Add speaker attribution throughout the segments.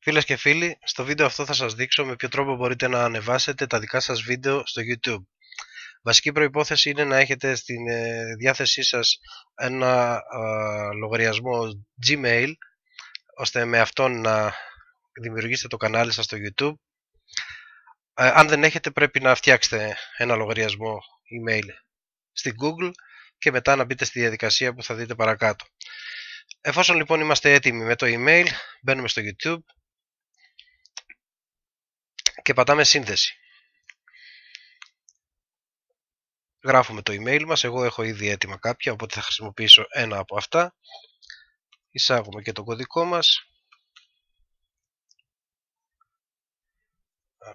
Speaker 1: Φίλες και φίλοι, στο βίντεο αυτό θα σας δείξω με ποιο τρόπο μπορείτε να ανεβάσετε τα δικά σας βίντεο στο YouTube. Βασική προϋπόθεση είναι να έχετε στην διάθεσή σας ένα λογαριασμό Gmail, ώστε με αυτόν να δημιουργήσετε το κανάλι σας στο YouTube. Αν δεν έχετε, πρέπει να φτιάξετε ένα λογαριασμό email στην Google και μετά να μπείτε στη διαδικασία που θα δείτε παρακάτω. Εφόσον λοιπόν είμαστε έτοιμοι με το email, μπαίνουμε στο YouTube και πατάμε σύνδεση. Γράφουμε το email μας, εγώ έχω ήδη έτοιμα κάποια, οπότε θα χρησιμοποιήσω ένα από αυτά. Εισάγουμε και το κωδικό μας.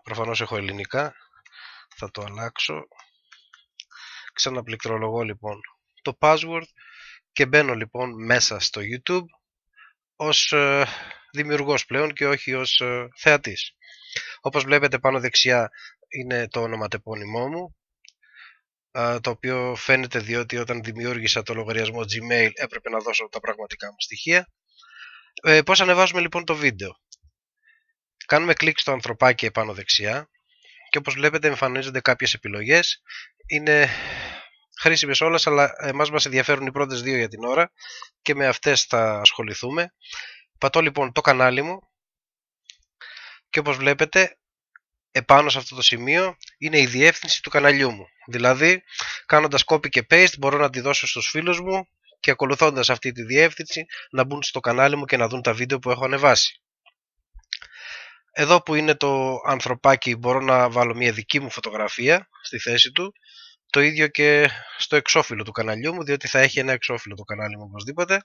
Speaker 1: Προφανώς έχω ελληνικά, θα το αλλάξω. Ξαναπληκτρολογώ λοιπόν το password και μπαίνω λοιπόν μέσα στο YouTube ως δημιουργός πλέον και όχι ως θεατής. Όπως βλέπετε πάνω δεξιά είναι το ονοματεπώνυμό μου, το οποίο φαίνεται διότι όταν δημιούργησα το λογαριασμό Gmail έπρεπε να δώσω τα πραγματικά μου στοιχεία. Πώς ανεβάζουμε λοιπόν το βίντεο? Κάνουμε κλικ στο ανθρωπάκι επάνω δεξιά και όπως βλέπετε εμφανίζονται κάποιες επιλογές. Είναι χρήσιμες όλες, αλλά εμάς μας ενδιαφέρουν οι πρώτες δύο για την ώρα και με αυτές θα ασχοληθούμε. Πατώ λοιπόν το κανάλι μου και όπως βλέπετε επάνω σε αυτό το σημείο είναι η διεύθυνση του καναλιού μου. Δηλαδή, κάνοντας copy και paste μπορώ να τη δώσω στους φίλους μου και ακολουθώντας αυτή τη διεύθυνση να μπουν στο κανάλι μου και να δουν τα βίντεο που έχω ανεβάσει. Εδώ που είναι το ανθρωπάκι μπορώ να βάλω μια δική μου φωτογραφία στη θέση του. Το ίδιο και στο εξώφυλλο του καναλιού μου, διότι θα έχει ένα εξώφυλλο το κανάλι μου οπωσδήποτε.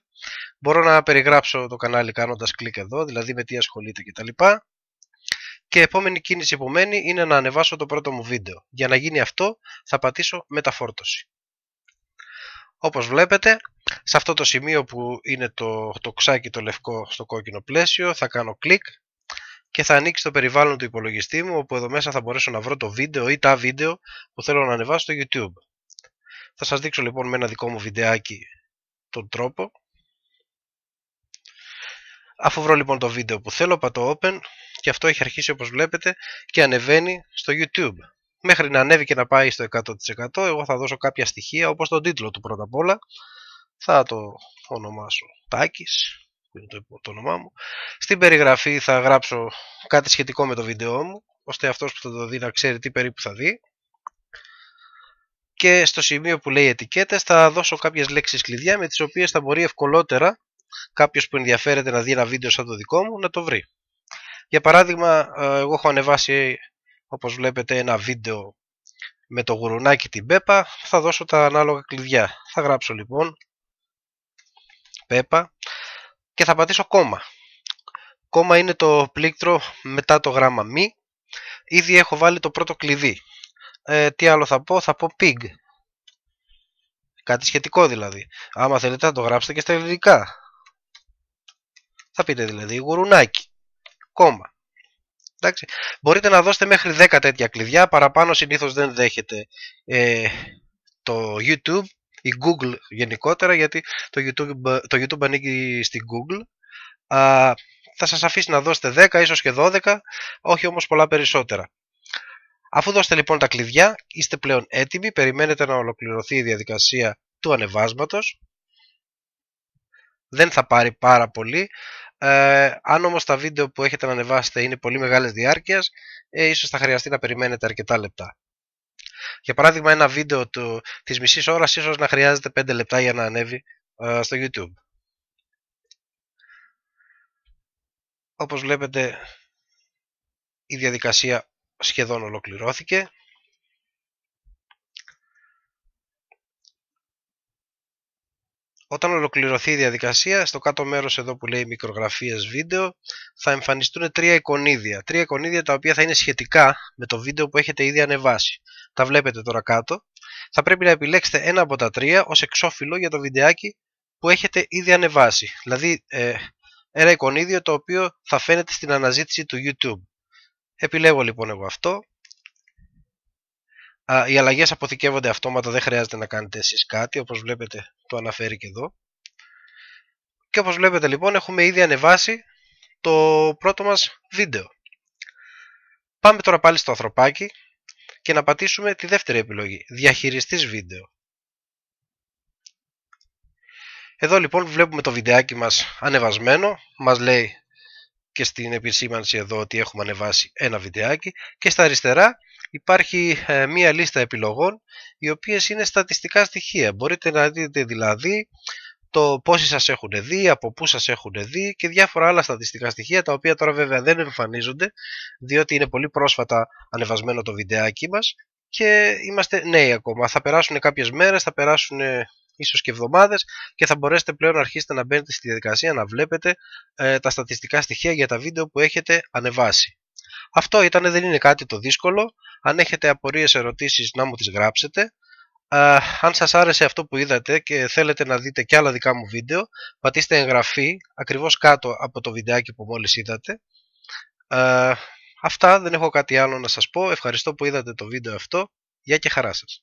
Speaker 1: Μπορώ να περιγράψω το κανάλι κάνοντας κλικ εδώ, δηλαδή με τι ασχολείται κτλ. Και επόμενη κίνηση επομένη είναι να ανεβάσω το πρώτο μου βίντεο. Για να γίνει αυτό θα πατήσω μεταφόρτωση. Όπως βλέπετε, σε αυτό το σημείο που είναι το ξάκι το λευκό στο κόκκινο πλαίσιο θα κάνω κλικ και θα ανοίξει το περιβάλλον του υπολογιστή μου, όπου εδώ μέσα θα μπορέσω να βρω το βίντεο ή τα βίντεο που θέλω να ανεβάσω στο YouTube. Θα σας δείξω λοιπόν με ένα δικό μου βιντεάκι τον τρόπο. Αφού βρω λοιπόν το βίντεο που θέλω, πατώ open και αυτό έχει αρχίσει όπως βλέπετε και ανεβαίνει στο YouTube. Μέχρι να ανέβει και να πάει στο 100% εγώ θα δώσω κάποια στοιχεία, όπως τον τίτλο του πρώτα απ' όλα. Θα το ονομάσω Τάκης, που είναι το όνομά μου. Στην περιγραφή θα γράψω κάτι σχετικό με το βίντεό μου, ώστε αυτός που θα το δει να ξέρει τι περίπου θα δει. Και στο σημείο που λέει ετικέτες θα δώσω κάποιες λέξεις κλειδιά με τις οποίες θα μπορεί ευκολότερα κάποιος που ενδιαφέρεται να δει ένα βίντεο σαν το δικό μου να το βρει. Για παράδειγμα, εγώ έχω ανεβάσει όπως βλέπετε ένα βίντεο με το γουρουνάκι την Πέπα, θα δώσω τα ανάλογα κλειδιά. Θα γράψω λοιπόν Πέπα και θα πατήσω κόμμα. Κόμμα είναι το πλήκτρο μετά το γράμμα μη. Ήδη έχω βάλει το πρώτο κλειδί. Τι άλλο θα πω pig. Κάτι σχετικό δηλαδή. Άμα θέλετε να το γράψετε και στα ελληνικά. Θα πείτε δηλαδή γουρουνάκι. Κόμμα. Εντάξει. Μπορείτε να δώσετε μέχρι 10 τέτοια κλειδιά. Παραπάνω συνήθως δεν δέχεται το YouTube ή Google γενικότερα, γιατί το YouTube ανήκει στην Google. Θα σας αφήσει να δώσετε 10, ίσως και 12, όχι όμως πολλά περισσότερα. Αφού δώσετε λοιπόν τα κλειδιά, είστε πλέον έτοιμοι, περιμένετε να ολοκληρωθεί η διαδικασία του ανεβάσματος. Δεν θα πάρει πάρα πολύ. Αν όμως τα βίντεο που έχετε να ανεβάσετε είναι πολύ μεγάλες διάρκειας, ίσως θα χρειαστεί να περιμένετε αρκετά λεπτά. Για παράδειγμα, ένα βίντεο της μισής ώρας ίσως να χρειάζεται 5 λεπτά για να ανέβει στο YouTube. Όπως βλέπετε, η διαδικασία σχεδόν ολοκληρώθηκε. Όταν ολοκληρωθεί η διαδικασία, στο κάτω μέρος εδώ που λέει μικρογραφίες βίντεο, θα εμφανιστούν 3 εικονίδια. 3 εικονίδια τα οποία θα είναι σχετικά με το βίντεο που έχετε ήδη ανεβάσει. Τα βλέπετε τώρα κάτω. Θα πρέπει να επιλέξετε ένα από τα 3 ως εξώφυλλο για το βιντεάκι που έχετε ήδη ανεβάσει. Δηλαδή ένα εικονίδιο το οποίο θα φαίνεται στην αναζήτηση του YouTube. Επιλέγω λοιπόν εγώ αυτό. Οι αλλαγές αποθηκεύονται αυτόματα, δεν χρειάζεται να κάνετε εσείς κάτι, όπως βλέπετε το αναφέρει και εδώ. Και όπως βλέπετε λοιπόν έχουμε ήδη ανεβάσει το πρώτο μας βίντεο. Πάμε τώρα πάλι στο ανθρωπάκι και να πατήσουμε τη δεύτερη επιλογή, διαχειριστής βίντεο. Εδώ λοιπόν βλέπουμε το βιντεάκι μας ανεβασμένο, μας λέει και στην επισήμανση εδώ ότι έχουμε ανεβάσει ένα βιντεάκι και στα αριστερά υπάρχει μία λίστα επιλογών οι οποίες είναι στατιστικά στοιχεία. Μπορείτε να δείτε δηλαδή το πόσοι σας έχουν δει, από πού σας έχουν δει και διάφορα άλλα στατιστικά στοιχεία, τα οποία τώρα βέβαια δεν εμφανίζονται διότι είναι πολύ πρόσφατα ανεβασμένο το βιντεάκι μας και είμαστε νέοι ακόμα. Θα περάσουν κάποιες μέρες, θα περάσουν ίσως και εβδομάδες και θα μπορέσετε πλέον να αρχίσετε να μπαίνετε στη διαδικασία να βλέπετε τα στατιστικά στοιχεία για τα βίντεο που έχετε ανεβάσει. Αυτό ήταν, δεν είναι κάτι το δύσκολο. Αν έχετε απορίες, ερωτήσεις, να μου τις γράψετε. Αν σας άρεσε αυτό που είδατε και θέλετε να δείτε και άλλα δικά μου βίντεο, πατήστε εγγραφή ακριβώς κάτω από το βιντεάκι που μόλις είδατε. Αυτά, δεν έχω κάτι άλλο να σας πω. Ευχαριστώ που είδατε το βίντεο αυτό. Γεια και χαρά σας.